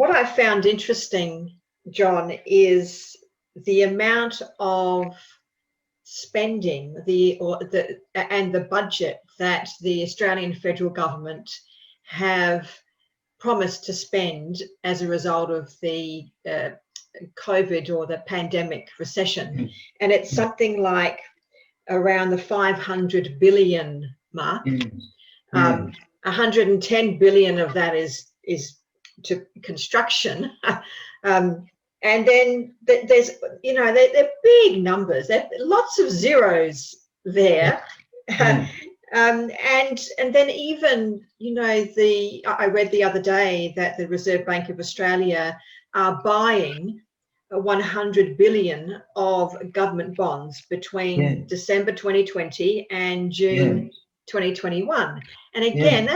what I found interesting, John, is the amount of spending and the budget that the Australian federal government have promised to spend as a result of the COVID or the pandemic recession. And it's something like around the 500 billion mark. 110 billion of that is to construction. And then there's, they're big numbers. There are lots of zeros there. And then even, I read the other day that the Reserve Bank of Australia are buying 100 billion of government bonds between December 2020 and June 2021. And again,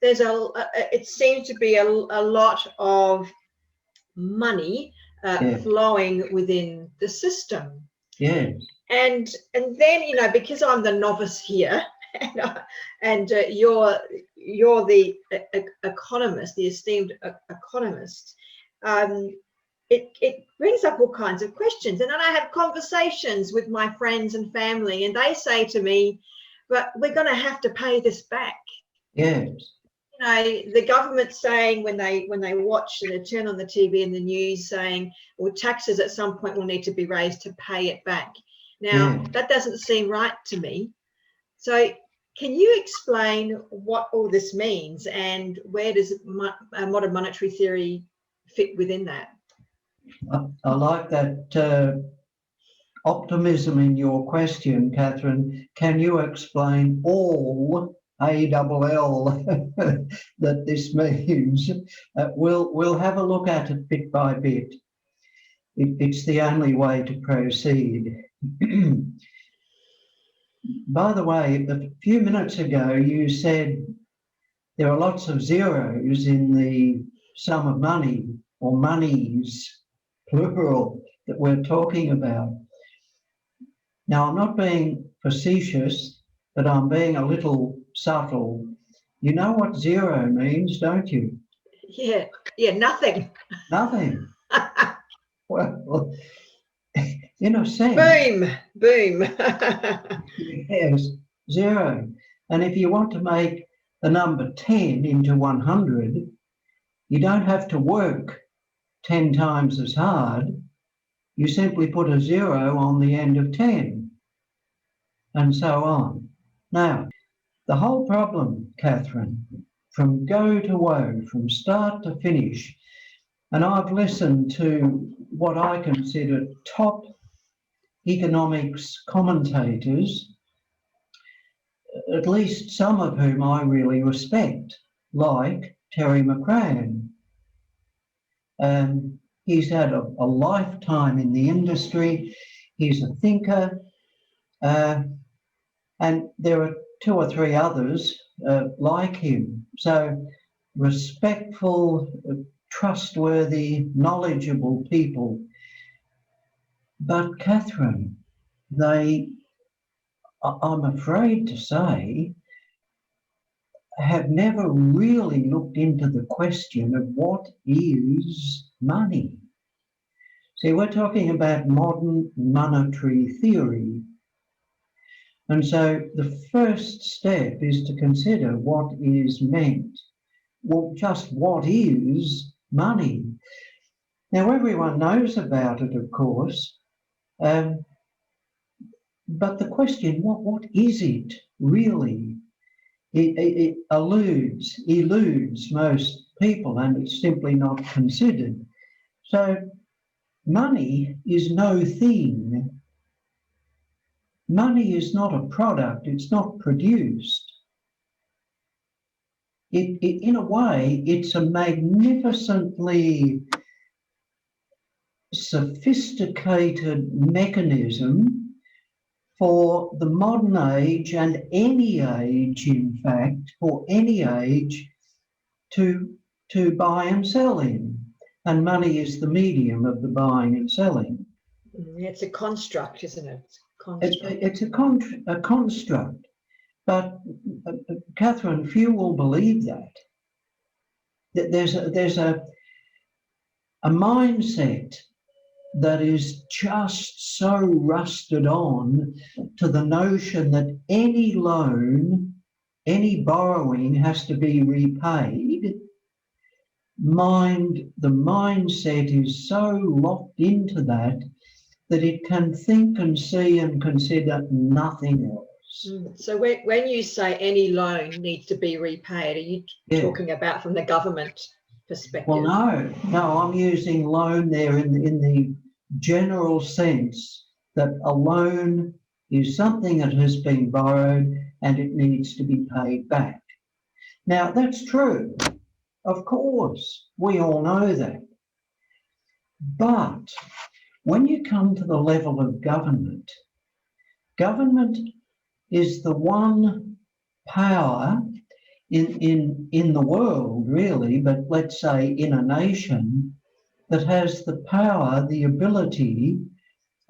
it seems to be a lot of money flowing within the system. And then, because I'm the novice here, and you're the economist, the esteemed economist, it brings up all kinds of questions. And then I have conversations with my friends and family, and they say to me, but we're going to have to pay this back. The government saying when they watch and they turn on the TV and the news saying, well, taxes at some point will need to be raised to pay it back. Now, that doesn't seem right to me. So can you explain what all this means and where does modern monetary theory fit within that? I like that optimism in your question, Catherine. Can you explain all ALL that this means? We'll have a look at it bit by bit. It's the only way to proceed. By the way, a few minutes ago you said there are lots of zeros in the sum of money, or monies, plural, that we're talking about. Now, I'm not being facetious, but I'm being a little subtle. You know what zero means, don't you? Yeah, nothing. Nothing. Well, in a sense. Boom. Yes, zero. And if you want to make the number 10 into 100, you don't have to work 10 times as hard. You simply put a zero on the end of 10, and so on. Now, the whole problem, Catherine, from go to woe, from start to finish, and I've listened to what I consider top economics commentators, at least some of whom I really respect, like Terry McCrann. He's had a lifetime in the industry. He's a thinker. And there are two or three others like him. So respectful, trustworthy, knowledgeable people. But Catherine, I'm afraid to say, have never really looked into the question of what is money. See, we're talking about modern monetary theory. And so the first step is to consider what is meant. Well, just what is money? Now, everyone knows about it, of course, but the question, what is it really? It eludes most people, and it's simply not considered. So money is no thing. Money is not a product, it's not produced. In a way, it's a magnificently sophisticated mechanism for the modern age, and any age, in fact, for any age to buy and sell in. And money is the medium of the buying and selling. It's a construct, isn't it? It's a construct. But Catherine, few will believe that. There's a a mindset that is just so rusted on to the notion that any loan, any borrowing has to be repaid. The mindset is so locked into that it can think and see and consider nothing else. So when you say any loan needs to be repaid, are you talking about from the government perspective? Well, no, I'm using loan there in the general sense that a loan is something that has been borrowed and it needs to be paid back. Now, that's true. Of course, we all know that. But when you come to the level of government, government is the one power in the world, really, but let's say in a nation, that has the power, the ability,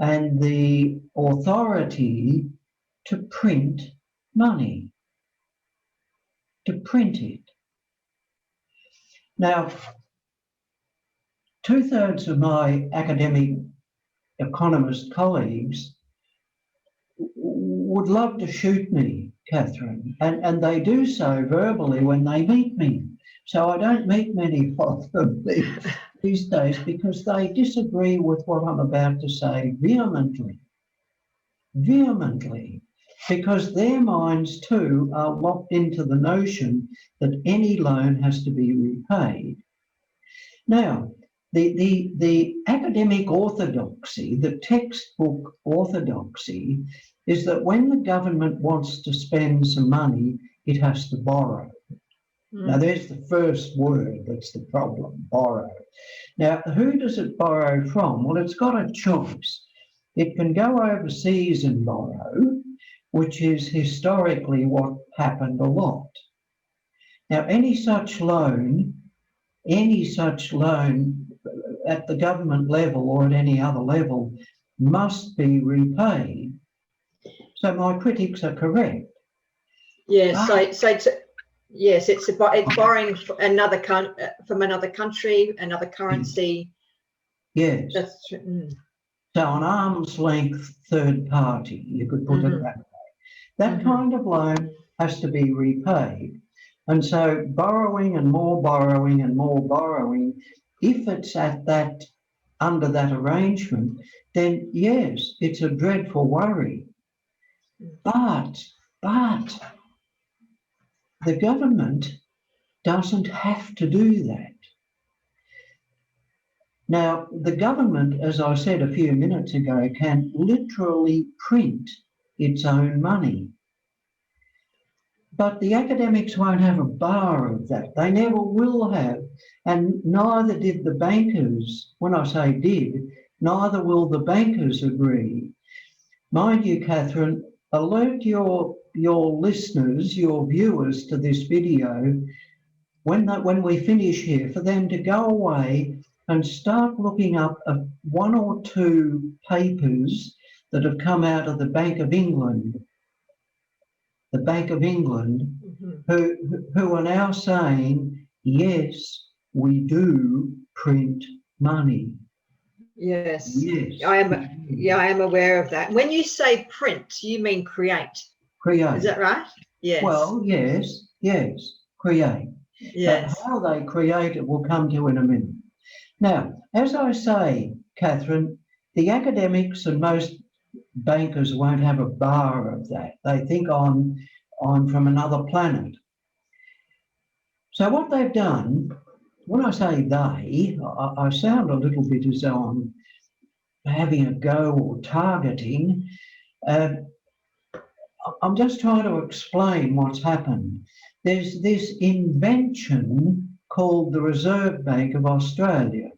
and the authority to print money, to print it. Now, 2/3 of my academic economist colleagues would love to shoot me, Catherine, and they do so verbally when they meet me. So I don't meet many of them these days because they disagree with what I'm about to say vehemently, because their minds too are locked into the notion that any loan has to be repaid. Now, the academic orthodoxy, the textbook orthodoxy, is that when the government wants to spend some money, it has to borrow. Now, there's the first word that's the problem, borrow. Now, who does it borrow from? Well, it's got a choice. It can go overseas and borrow, which is historically what happened a lot. Now, any such loan at the government level or at any other level must be repaid. So my critics are correct. Yes, it's borrowing from another country, another currency. Yes. That's true. So an arm's length third party, you could put it that way. That kind of loan has to be repaid. And so borrowing and more borrowing and more borrowing, if it's under that arrangement, then yes, it's a dreadful worry. But the government doesn't have to do that. Now, the government, as I said a few minutes ago, can literally print its own money. But the academics won't have a bar of that. They never will have. And neither did the bankers. When I say did, neither will the bankers agree. Mind you, Catherine, alert your listeners, your viewers to this video, when we finish here, for them to go away and start looking up one or two papers that have come out of the Bank of England. The Bank of England, who are now saying, yes, we do print money. Yes. Yes. I am aware of that. When you say print, you mean create. Create. Is that right? Yes. Well, yes, create. Yes. But how they create it we'll come to in a minute. Now, as I say, Catherine, the academics and most bankers won't have a bar of that. They think I'm from another planet. So what they've done, when I say they, I sound a little bit as though I'm having a go or targeting. I'm just trying to explain what's happened. There's this invention called the Reserve Bank of Australia.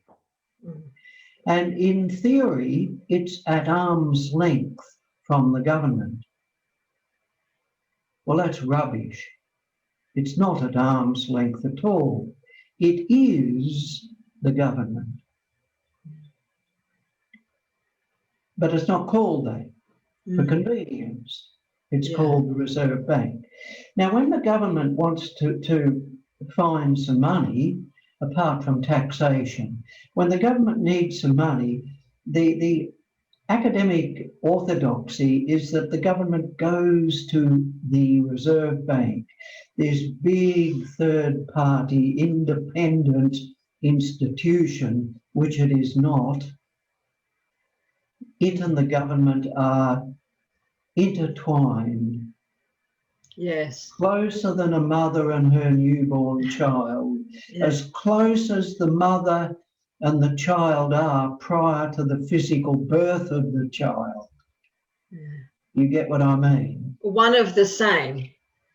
And in theory, it's at arm's length from the government. Well, that's rubbish. It's not at arm's length at all. It is the government. But it's not called that for convenience. It's called the Reserve Bank. Now, when the government wants to find some money, apart from taxation. When the government needs some money, the academic orthodoxy is that the government goes to the Reserve Bank, this big third-party independent institution, which it is not. It and the government are intertwined. Yes. Closer than a mother and her newborn child, as close as the mother and the child are prior to the physical birth of the child. You get what I mean? One of the same.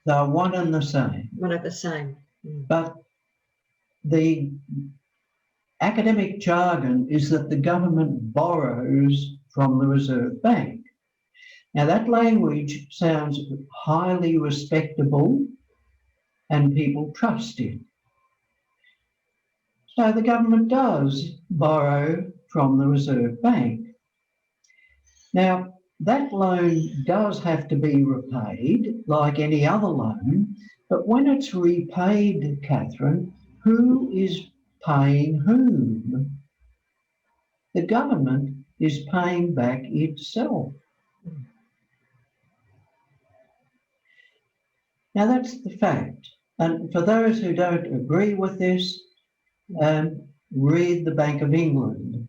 They're one and the same. One of the same. But the academic jargon is that the government borrows from the Reserve Bank. Now that language sounds highly respectable and people trust it. So the government does borrow from the Reserve Bank. Now that loan does have to be repaid like any other loan, but when it's repaid, Catherine, who is paying whom? The government is paying back itself. Now that's the fact. And for those who don't agree with this, read the Bank of England.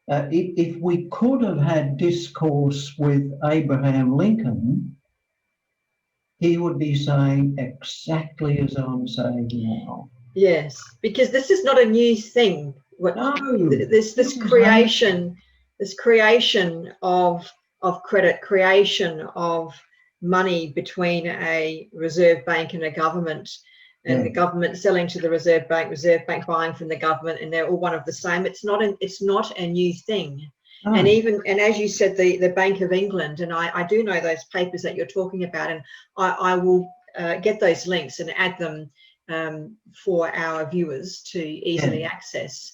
If we could have had discourse with Abraham Lincoln, he would be saying exactly as I'm saying now. Yes, because this is not a new thing. This creation of credit, creation of money between a Reserve Bank and a government, and the government selling to the Reserve Bank buying from the government, and they're all one of the same. It's not a new thing. Oh. And as you said, the Bank of England, and I do know those papers that you're talking about, and I will get those links and add them for our viewers to easily access.